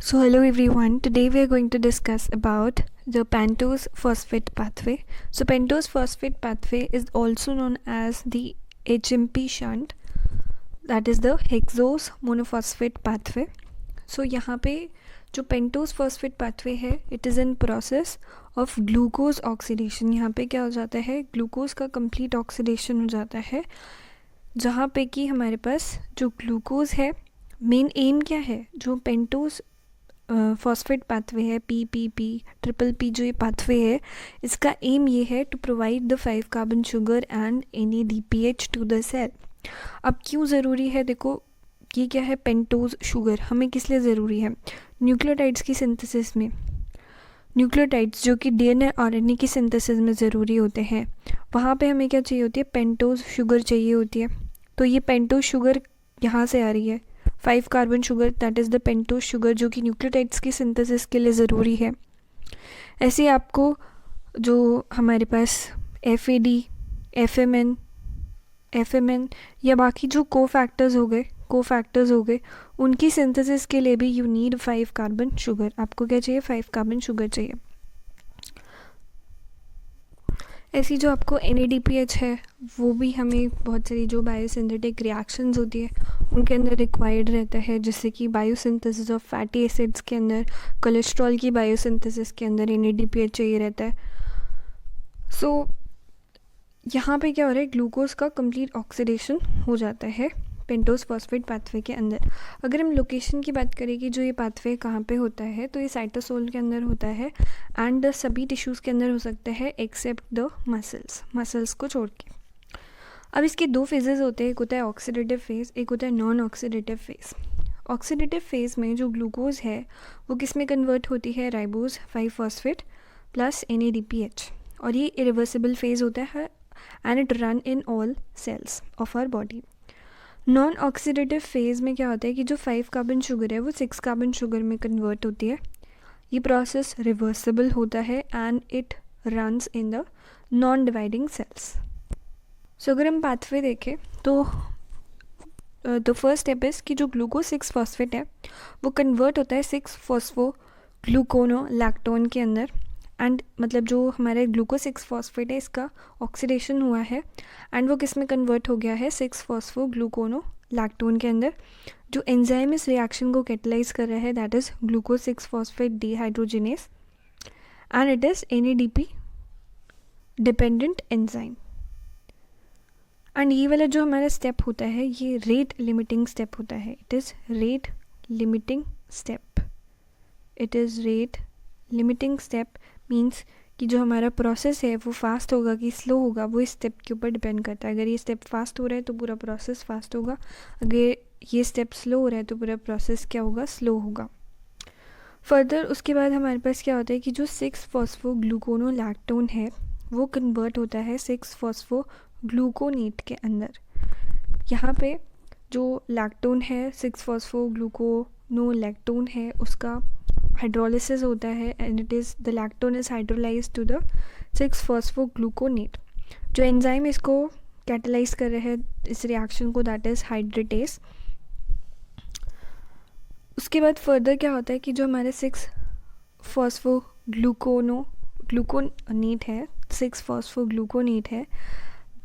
So hello everyone, today we are going to discuss about the pentose phosphate pathway. So pentose phosphate pathway is also known as the HMP shunt, that is the hexose monophosphate pathway. So यहाँ पे जो pentose phosphate pathway है, it is in process of glucose oxidation. यहाँ पे क्या हो जाता है, ग्लूकोज का complete oxidation हो जाता है, जहाँ पे कि हमारे पास जो ग्लूकोज है, मेन एम क्या है, जो पेंटोज फॉस्फेट पाथवे है PPP ट्रिपल P जो ये पाथवे है, इसका एम ये है to provide the 5 carbon sugar and NADPH to the cell. अब क्यों ज़रूरी है, देखो ये क्या है, पेंटोज शुगर हमें किस लिए ज़रूरी है, न्यूक्लियोटाइड्स की सिंथेसिस में. न्यूक्लियोटाइड्स जो कि DNA RNA की सिंथेसिस में ज़रूरी होते हैं, वहाँ पे हमें क्या चाहिए होती है, पेंटोज शुगर चाहिए होती है. तो ये पेंटोज शुगर यहाँ से आ रही है, 5 carbon sugar, that is the pentose sugar, जो कि न्यूक्लियोटाइड्स की सिंथेसिस के लिए ज़रूरी है. ऐसे आपको जो हमारे पास FAD, FMN या बाकी जो कोफैक्टर्स हो गए, उनकी सिंथेसिस के लिए भी यू नीड 5 कार्बन शुगर. आपको क्या चाहिए, 5 कार्बन शुगर चाहिए. ऐसी जो आपको NADPH है, वो भी हमें बहुत सारी जो बायोसिंथेटिक रिएक्शंस होती है उनके अंदर रिक्वायर्ड रहता है, जैसे कि बायोसिंथेसिस ऑफ फैटी एसिड्स के अंदर, कोलेस्ट्रॉल की बायोसिंथेसिस के अंदर NADPH चाहिए रहता है. सो यहाँ पे क्या हो रहा है, ग्लूकोज का कंप्लीट ऑक्सीडेशन हो जाता है पेंटोज फॉस्फेट पाथवे के अंदर. अगर हम लोकेशन की बात करें कि जो ये पाथवे कहाँ पे होता है, तो ये साइटोसोल के अंदर होता है एंड सभी टिश्यूज़ के अंदर हो सकता है एक्सेप्ट द मसल्स को छोड़ के. अब इसके दो फेजेस होते हैं, एक होता है ऑक्सीडेटिव फेज़, एक होता है non oxidative phase. Oxidative phase में जो ग्लूकोज है वो किस में कन्वर्ट होती है, राइबोज 5 फॉस्फेट प्लस NADPH, और ये इरिवर्सिबल फेज़ होता है and it run in all cells of our body. Non oxidative phase में क्या होता है कि जो 5 कार्बन शुगर है वो 6 कार्बन शुगर में कन्वर्ट होती है. ये प्रोसेस रिवर्सिबल होता है and it runs in the non dividing cells. So अगर हम पाथवे देखें तो द फर्स्ट स्टेप इज़ कि जो ग्लूकोज 6 फॉस्फेट है वो कन्वर्ट होता है 6 फॉस्फो ग्लूकोनोलैक्टोन के अंदर. एंड मतलब जो हमारे ग्लूकोज 6 फॉस्फेट है इसका ऑक्सीडेशन हुआ है एंड वो किस में कन्वर्ट हो गया है, 6 फॉस्फो ग्लूकोनोलैक्टोन के अंदर. जो एंजाइम इस रिएक्शन को कैटलाइज कर रहा है that is glucose 6 phosphate dehydrogenase and it is NADP dependent enzyme. And ये वाला जो हमारा स्टेप होता है ये रेट लिमिटिंग स्टेप होता है. It is rate limiting step means कि जो हमारा प्रोसेस है वो फास्ट होगा कि स्लो होगा, वो इस स्टेप के ऊपर डिपेंड करता है. अगर ये स्टेप फास्ट हो रहा है तो पूरा प्रोसेस फास्ट होगा, अगर ये स्टेप स्लो हो रहा है तो पूरा प्रोसेस क्या होगा, स्लो होगा. फर्दर उसके बाद हमारे पास क्या होता है कि जो 6 फॉस्फो ग्लूकोनोलैक्टोन है वो कन्वर्ट होता है 6 फॉस्फो ग्लूकोनेट के अंदर. यहाँ पे जो लैक्टोन है, 6 फॉस्फो ग्लूकोनोलैक्टोन है, उसका हाइड्रोलिसिस होता है and it is the lactone is hydrolyse to the 6 phospho gluconate. जो एंजाइम इसको कैटलाइज कर रहे हैं इस रिएक्शन को दैट इज़ हाइड्रेटेस. उसके बाद फर्दर क्या होता है कि जो हमारे 6 फॉस्फो ग्लूकोनेट है, 6 फॉस्फो ग्लूकोनेट है,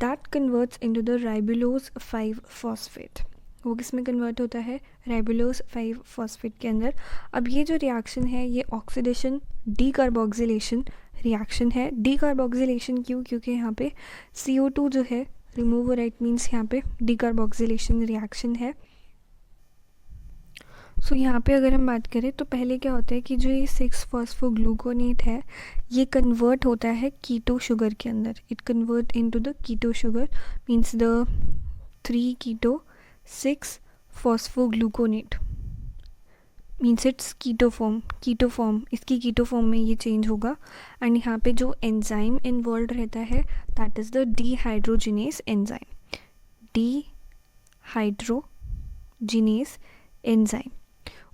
that converts into the ribulose 5 phosphate. वो किस में कन्वर्ट होता है, राइबुलोज 5 फॉस्फेट के अंदर. अब ये जो रिएक्शन है ये ऑक्सीडेशन डीकार्बोक्सिलेशन रिएक्शन है. डीकार्बोक्सिलेशन क्यों, क्योंकि यहाँ पे CO2 जो है रिमूव हो रहा है, इट मीन्स यहाँ पे डीकार्बोक्सिलेशन रिएक्शन है. सो यहाँ पे अगर हम बात करें तो पहले क्या होता है कि जो ये 6 फॉस्फो ग्लूकोनेट है ये कन्वर्ट होता है कीटो शुगर के अंदर. It convert into the keto sugar means the 3 keto 6 phosphogluconate means it's keto form इसकी कीटो फॉर्म में ये चेंज होगा. एंड यहाँ पे जो एंजाइम इन्वॉल्व रहता है that is the dehydrogenase enzyme.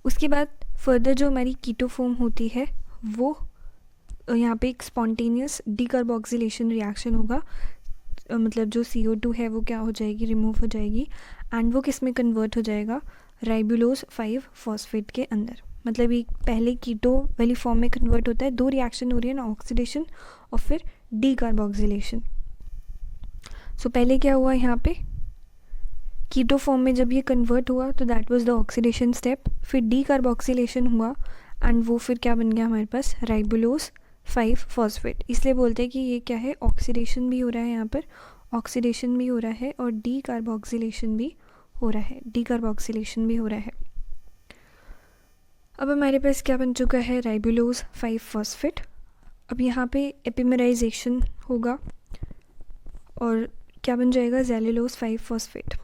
उसके बाद फर्दर जो हमारी कीटो फॉर्म होती है वो यहाँ पे एक स्पॉन्टेनियस डीकार्बोक्सिलेशन रिएक्शन होगा. मतलब जो CO2 है वो क्या हो जाएगी, रिमूव हो जाएगी एंड वो किस में कन्वर्ट हो जाएगा, राइबुलोज 5 फॉस्फेट के अंदर. मतलब ये पहले कीटो वाली फॉर्म में कन्वर्ट होता है, 2 रिएक्शन हो रही है ना, ऑक्सीडेशन और फिर डीकार्बोक्सिलेशन। सो पहले क्या हुआ यहाँ पे, कीटो फॉर्म में जब ये कन्वर्ट हुआ तो that was the oxidation step, फिर डीकार्बोक्सिलेशन हुआ एंड वो फिर क्या बन गया हमारे पास, राइबोलोज 5 फॉस्फेट। इसलिए बोलते हैं कि ये क्या है, ऑक्सीडेशन भी हो रहा है यहाँ पर, ऑक्सीडेशन भी हो रहा है और डीकार्बोक्सिलेशन भी हो रहा है, डीकार्बोक्सिलेशन भी हो रहा है। अब हमारे पास क्या बन चुका है, राइबोलोज 5 फॉस्फेट। अब यहाँ पे एपिमेराइजेशन होगा और क्या बन जाएगा, xylulose 5 phosphate,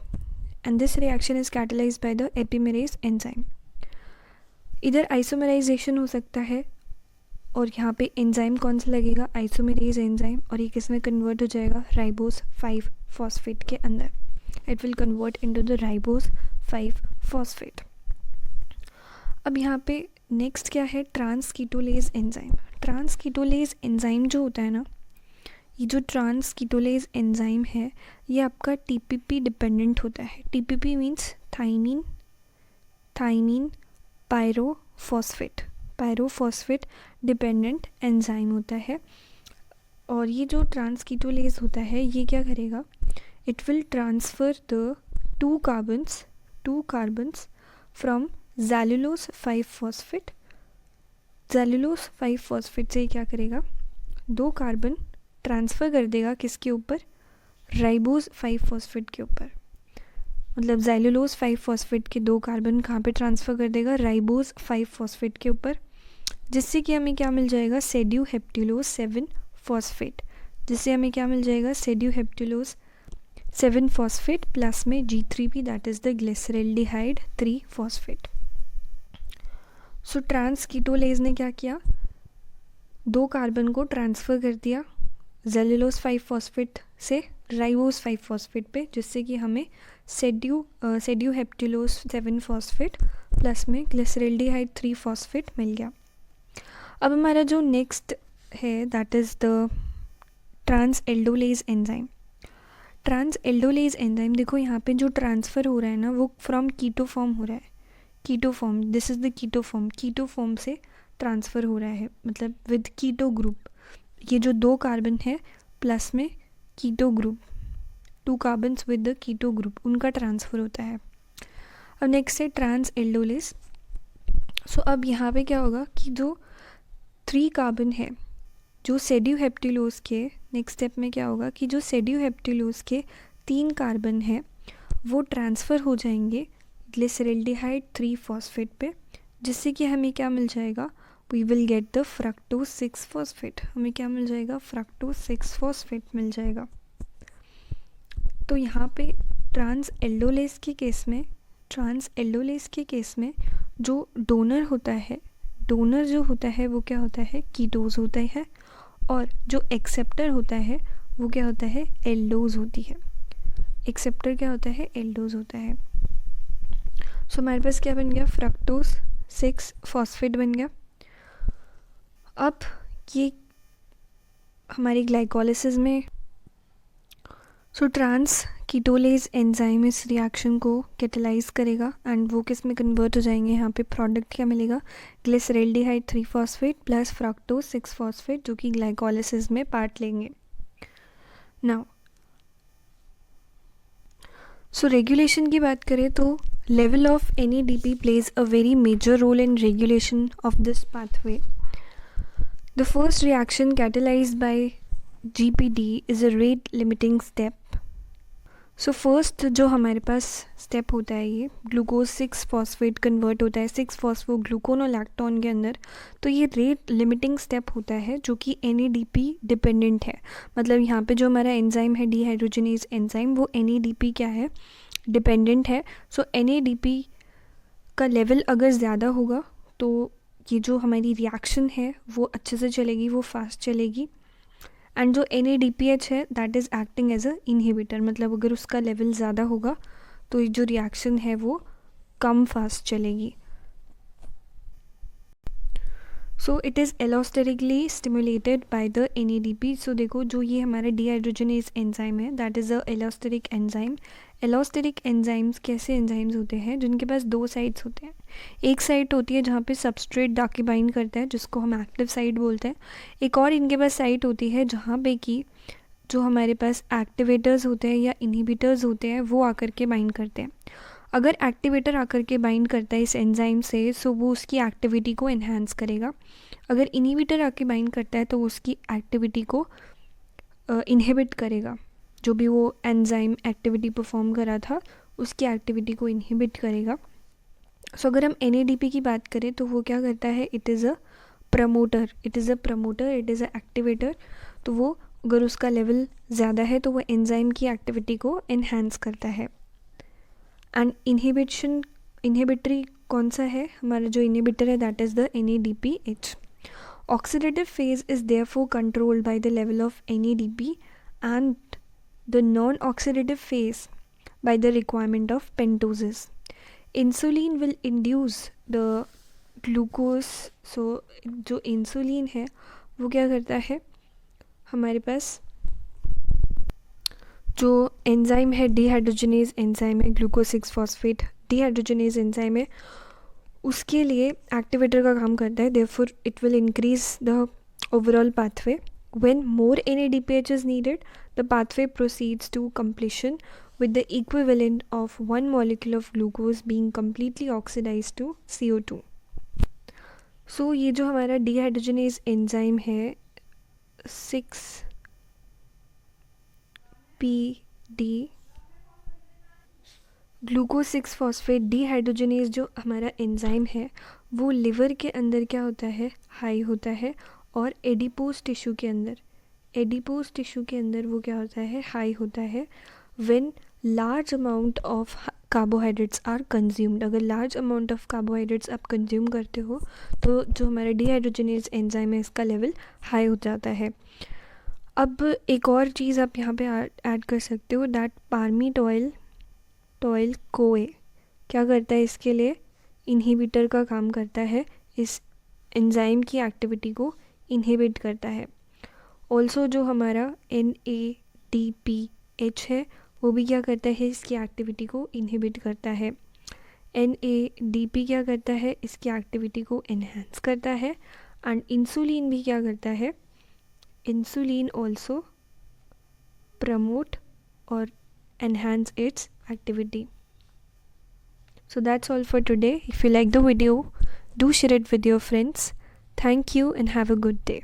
and this reaction is catalysed by the epimerase enzyme. इधर आइसोमेराइजेशन हो सकता है और यहाँ पे एंजाइम कौन सा लगेगा, आइसोमेरेज एंजाइम, और ये किस में कन्वर्ट हो जाएगा, राइबोज 5 फॉस्फेट के अंदर। It will convert into the ribose 5 phosphate. अब यहाँ पे नेक्स्ट क्या है, ट्रांसकीटोलेज एंजाइम। ट्रांसकीटोलेज एंजाइम जो होता है ना, ये जो ट्रांसकीटोलेज एंजाइम है ये आपका टीपीपी डिपेंडेंट होता है। TPP means thiamine pyrophosphate dependent enzyme होता है। और ये जो ट्रांसकीटोलेज होता है ये क्या करेगा, it will transfer the 2 carbons from xylulose 5 phosphate. Xylulose 5 phosphate से क्या करेगा, 2 कार्बन ट्रांसफ़र कर देगा किसके ऊपर, राइबोज 5 फॉस्फेट के ऊपर। मतलब ज़ेलुलोज 5 फॉस्फेट के 2 कार्बन कहाँ पे ट्रांसफ़र कर देगा, राइबोज 5 फॉस्फेट के ऊपर, जिससे कि हमें क्या मिल जाएगा, सेड्यूहेप्टिलोज 7 फॉस्फेट, जिससे हमें क्या मिल जाएगा, सेड्यूहेप्टिलोज 7 फॉस्फेट प्लस में G3P, that is the glyceraldehyde 3 phosphate. So transketolase ने क्या किया, 2 कार्बन को ट्रांसफ़र कर दिया ज़ेलुलोज 5 फॉस्फेट से राइबोज 5 फॉस्फेट पे, जिससे कि हमें सेड्यूहेप्टिलोज 7 फॉस्फेट प्लस में ग्लिसरल्डिहाइड 3 फॉस्फेट मिल गया। अब हमारा जो नेक्स्ट है that is the transaldolase enzyme. Transaldolase enzyme, देखो यहाँ पे जो ट्रांसफ़र हो रहा है ना वो फ्रॉम कीटो फॉर्म हो रहा है, keto form, this is the keto form से ट्रांसफ़र हो रहा है, मतलब विद कीटो ग्रुप। ये जो 2 कार्बन है प्लस में keto group, 2 carbons with the keto group, उनका ट्रांसफ़र होता है। अब नेक्स्ट है ट्रांसएल्डोलेज। सो अब यहाँ पे क्या होगा कि जो 3 कार्बन है जो सेड्यूहेप्टिलोज के, नेक्स्ट स्टेप में क्या होगा कि जो सेड्यूहेप्टिलोज के 3 कार्बन है वो ट्रांसफ़र हो जाएंगे ग्लिसरल्डिहाइड 3 फॉस्फेट पे, जिससे कि हमें क्या मिल जाएगा, we will get the fructose 6 phosphate. हमें क्या मिल जाएगा, फ्रक्टोज 6 फॉस्फेट मिल जाएगा। तो यहाँ पे ट्रांसएल्डोलेज के केस में जो डोनर होता है, डोनर जो होता है वो क्या होता है, कीटोज होता है, और जो एक्सेप्टर होता है वो क्या होता है, एल्डोज होती है। एक्सेप्टर क्या होता है, एल्डोज होता है। सो हमारे पास क्या बन गया, फ्रक्टोज 6 फॉस्फेट बन गया। अब ये हमारी ग्लाइकोलिसिस में, सो ट्रांसकीटोलेज एंजाइम इस रिएक्शन को कैटलाइज करेगा एंड वो किस में कन्वर्ट हो जाएंगे, यहाँ पे प्रोडक्ट क्या मिलेगा, glyceraldehyde 3 phosphate plus fructose 6 phosphate, जो कि ग्लाइकोलिसिस में पार्ट लेंगे। नाउ सो रेगुलेशन की बात करें तो level of NADP plays a very major role in regulation of this pathway. The first reaction catalyzed by GPD is a rate limiting step. So first जो हमारे पास step होता है, ये ग्लूकोज 6 फॉस्फेट कन्वर्ट होता है 6 फॉस्फोग्लूकोन और लैक्टोन के अंदर, तो ये रेट लिमिटिंग स्टेप होता है जो कि NADP डिपेंडेंट है। मतलब यहाँ पे जो हमारा एंजाइम है डिहाइड्रोजनेज एंजाइम, वो NADP क्या है, डिपेंडेंट है। सो NADP का लेवल अगर ज़्यादा होगा तो ये जो हमारी रिएक्शन है वो अच्छे से चलेगी, वो फास्ट चलेगी। एंड जो NADPH है that is acting as a inhibitor, मतलब अगर उसका लेवल ज़्यादा होगा तो ये जो रिएक्शन है वो कम फास्ट चलेगी। So it is allosterically stimulated by the NADP. So देखो जो ये हमारा डीहाइड्रोजनेज एंजाइम है that is a allosteric enzyme. Allosteric enzymes कैसे एंजाइम्स होते हैं जिनके पास दो साइड्स होते हैं. एक साइड होती है जहाँ पे सबस्ट्रेट जाके बाइंड करता है जिसको हम एक्टिव साइड बोलते हैं. एक और इनके पास साइड होती है जहाँ पे कि जो हमारे पास एक्टिवेटर्स होते हैं या इनहिबिटर्स होते हैं वो आकर के बाइंड करते हैं. अगर एक्टिवेटर आकर के बाइंड करता है इस एंजाइम से सो वो उसकी एक्टिविटी को एनहांस करेगा. अगर इनहिबिटर आके बाइंड करता है तो वो उसकी एक्टिविटी को इनहिबिट करेगा. जो भी वो एंजाइम एक्टिविटी परफॉर्म करा था उसकी एक्टिविटी को इनहिबिट करेगा. सो अगर हम NADP की बात करें तो वो क्या करता है, it is a promoter, it is a activator. तो वो अगर उसका लेवल ज़्यादा है तो वो एंजाइम की एक्टिविटी को एनहांस करता है. एंड इनहिबिटरी कौन सा है, हमारा जो इनहिबिटर है that is the NADPH. Oxidative phase is therefore controlled by the level of NADP and the non oxidative phase by the requirement of pentoses. Insulin will induce the glucose. So जो insulin है वो क्या करता है, हमारे पास जो enzyme है dehydrogenase enzyme है, ग्लूकोज 6 फॉस्फेट डिहाइड्रोजनेज एंजाइम है, उसके लिए एक्टिवेटर का काम करता है. Therefore it will increase the overall pathway. When more NADPH is needed, the pathway proceeds to completion with the equivalent of one molecule of glucose being completely oxidized to CO2. So ये जो हमारा dehydrogenase enzyme है 6PD glucose 6 phosphate dehydrogenase जो हमारा enzyme है वो liver के अंदर क्या होता है, हाई होता है. और एडिपोज टिश्यू के अंदर वो क्या होता है, हाई होता है. When large amount of carbohydrates are consumed, अगर लार्ज अमाउंट ऑफ कार्बोहाइड्रेट्स आप कंज्यूम करते हो तो जो हमारा डिहाइड्रोजनेज एंजाइम है इसका लेवल हाई हो जाता है. अब एक और चीज़ आप यहाँ पे ऐड कर सकते हो, दैट पार्मिटोइल कोए क्या करता है, इसके लिए इनहिबिटर का काम करता है, इस एंजाइम की एक्टिविटी को इनहिबिट करता है. ऑल्सो जो हमारा NADPH है वो भी क्या करता है, इसकी एक्टिविटी को इनहिबिट करता है. NADP क्या करता है, इसकी एक्टिविटी को एनहांस करता है. एंड इंसुलिन भी क्या करता है, इंसुलिन ऑल्सो प्रमोट और enhance its activity. So that's all for today. If you like the video, do share it with your friends. Thank you and have a good day.